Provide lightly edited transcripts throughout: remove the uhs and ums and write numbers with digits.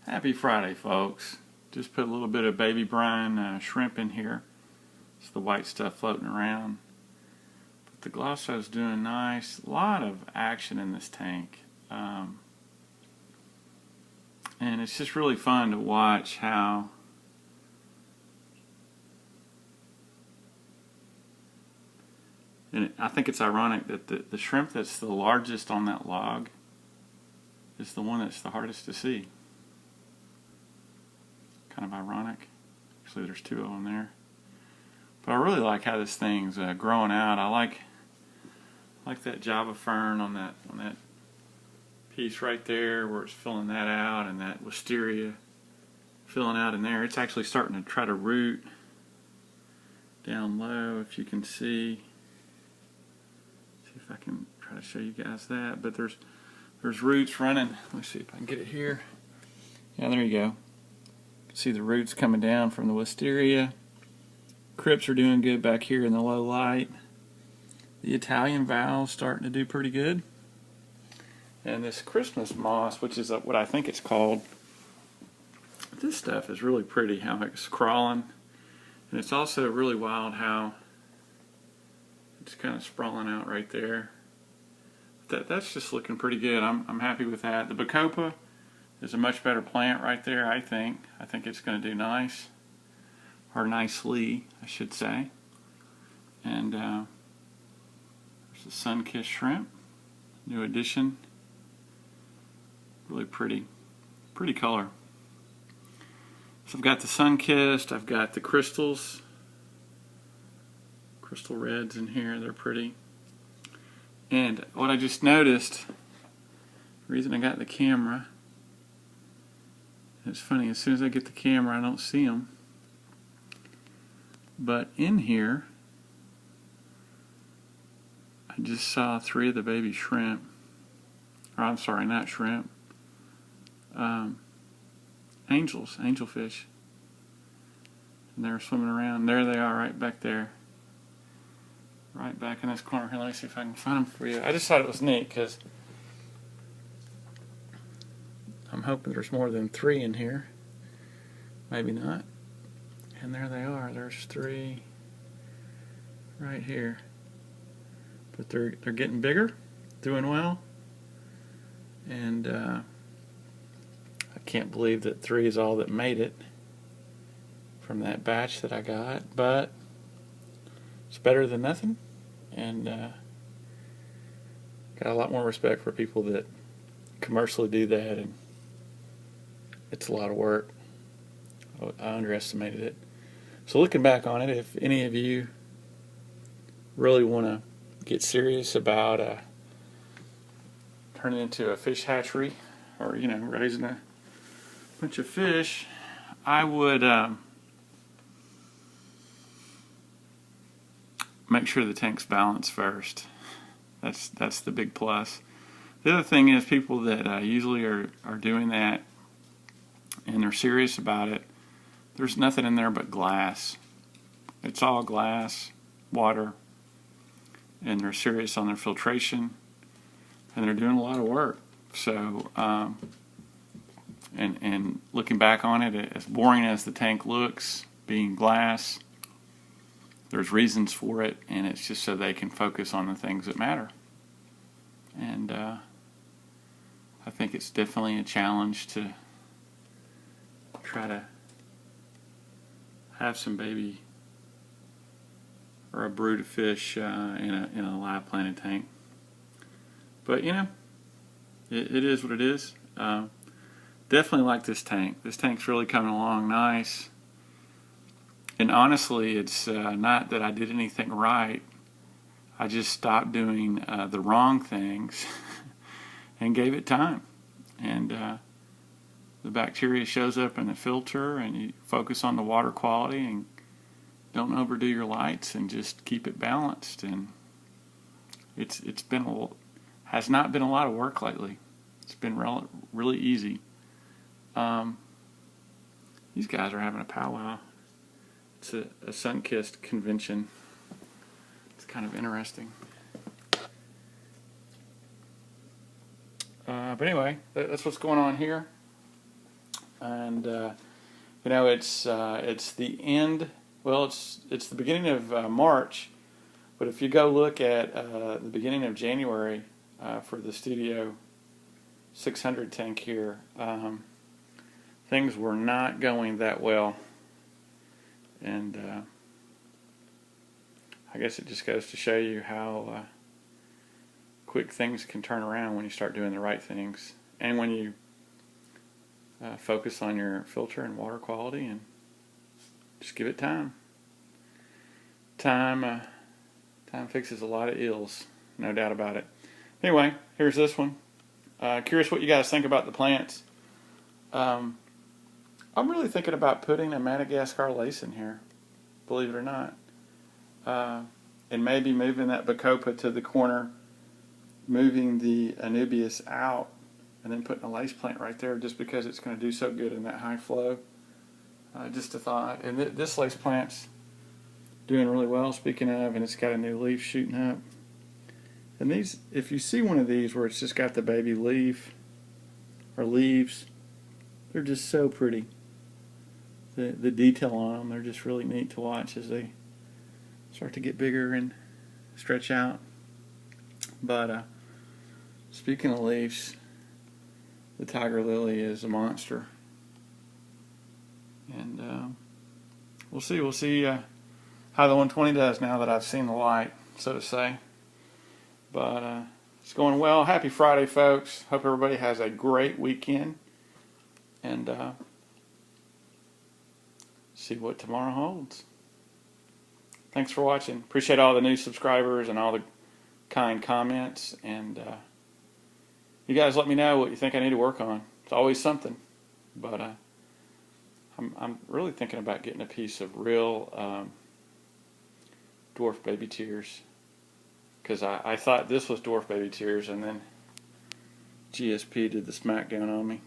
Happy Friday, folks. Just put a little bit of baby brine shrimp in here. It's the white stuff floating around. But the glosso's doing nice. A lot of action in this tank. And it's just really fun to watch how I think it's ironic that the shrimp that's the largest on that log is the one that's the hardest to see. Kind of ironic. Actually, there's two of them there. But I really like how this thing's growing out. I like that Java fern on that piece right there where it's filling that out, and that wisteria filling out in there. It's actually starting to try to root down low, if you can see. See if I can try to show you guys that. But there's roots running. Let me see if I can get it here. Yeah, there you go. See the roots coming down from the wisteria. Crypts are doing good back here in the low light. The Italian valve's starting to do pretty good. And this Christmas moss, which is what I think it's called, this stuff is really pretty, how it's crawling. And it's also really wild how it's kind of sprawling out right there. That's just looking pretty good. I'm happy with that. The Bacopa is a much better plant right there, I think. I think it's going to do nice. Or nicely, I should say. And there's the sun-kissed shrimp. New addition. Really pretty color. So I've got the sun-kissed, I've got the crystals. Crystal reds in here, they're pretty. And what I just noticed, the reason I got the camera, it's funny, as soon as I get the camera I don't see them. But in here, I just saw 3 of the baby shrimp. Or I'm sorry, not shrimp. Angelfish. And they're swimming around. There they are, right back there. Right back in this corner here. Let me see if I can find them for you. I just thought it was neat because I'm hoping there's more than 3 in here. Maybe not. And there they are. There's 3 right here. But they're getting bigger, doing well. And I can't believe that 3 is all that made it from that batch that I got, but it's better than nothing. And got a lot more respect for people that commercially do that, and it's a lot of work. I underestimated it. So looking back on it, if any of you really want to get serious about turning into a fish hatchery, or raising a bunch of fish, I would make sure the tank's balanced first. That's the big plus. The other thing is, people that usually are doing that and they're serious about it, there's nothing in there but glass. It's all glass, water, and they're serious on their filtration, and they're doing a lot of work. So, and looking back on it, as boring as the tank looks, being glass, there's reasons for it, and it's just so they can focus on the things that matter. And I think it's definitely a challenge to try to have some baby or a brood of fish in a live planted tank. But it is what it is. Definitely like this tank. This tank's really coming along nice. And honestly, it's not that I did anything right. I just stopped doing the wrong things and gave it time. And the bacteria shows up in the filter, and you focus on the water quality and don't overdo your lights, and just keep it balanced. And it's has not been a lot of work lately. It's been really easy. These guys are having a powwow. It's a sun-kissed convention. It's kind of interesting. But anyway, that's what's going on here. and you know, it's the end. Well, it's the beginning of March, but if you go look at the beginning of January for the Studio 600 tank here, things were not going that well, and I guess it just goes to show you how quick things can turn around when you start doing the right things, and when you focus on your filter and water quality, and just give it time. Time fixes a lot of ills, no doubt about it. Anyway, here's this one. Curious what you guys think about the plants. I'm really thinking about putting a Madagascar lace in here, believe it or not. And maybe moving that Bacopa to the corner, moving the Anubias out, and then putting a lace plant right there just because it's going to do so good in that high flow. Just a thought. And this lace plant's doing really well, speaking of, and it's got a new leaf shooting up. And these, if you see one of these where it's just got the baby leaf or leaves, they're just so pretty. The detail on them, they're just really neat to watch as they start to get bigger and stretch out. But speaking of leaves, the tiger lily is a monster, and we'll see how the 120 does now that I've seen the light, so to say. But it's going well. Happy Friday, folks. Hope everybody has a great weekend, and see what tomorrow holds. Thanks for watching. Appreciate all the new subscribers and all the kind comments, and you guys let me know what you think I need to work on. It's always something, but I'm really thinking about getting a piece of real dwarf baby tears, because I thought this was dwarf baby tears, and then GSP did the smackdown on me.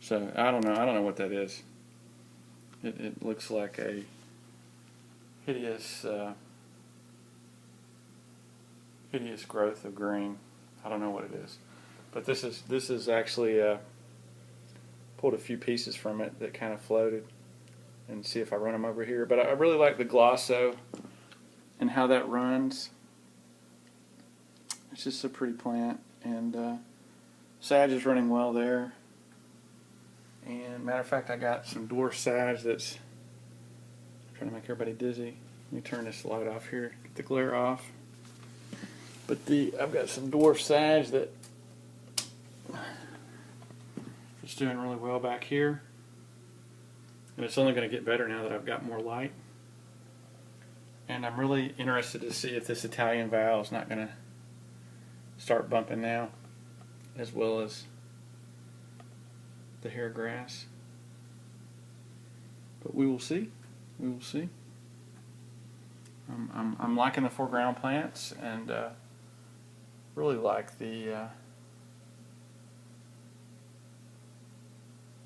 So I don't know what that is. It looks like a hideous growth of green. I don't know what it is, but this is actually pulled a few pieces from it that kind of floated, and see if I run them over here. But I really like the glosso and how that runs. It's just a pretty plant, and sage is running well there. And matter of fact, I got some dwarf sage that's trying to make everybody dizzy. Let me turn this light off here, get the glare off. But I've got some dwarf sage that is doing really well back here, and it's only going to get better now that I've got more light. And I'm really interested to see if this Italian Val is not going to start bumping now, as well as the hair grass. But we will see. We will see. I'm liking the foreground plants, and really like the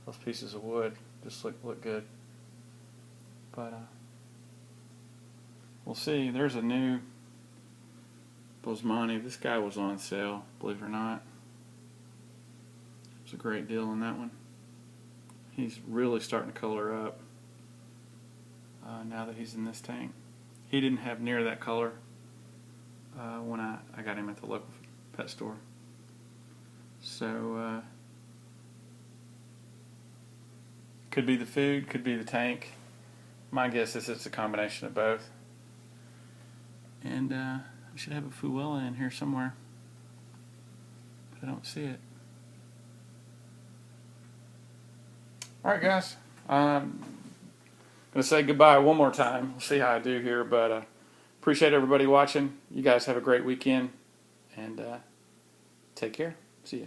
those pieces of wood. Just look good. But we'll see. There's a new Bosmani. This guy was on sale, believe it or not. It was a great deal on that one. He's really starting to color up now that he's in this tank. He didn't have near that color when I got him at the local pet store. So could be the food, could be the tank. My guess is it's a combination of both. And I should have a Fuella in here somewhere, but I don't see it. Alright guys, I'm going to say goodbye one more time. We'll see how I do here, but appreciate everybody watching. You guys have a great weekend, and take care. See ya.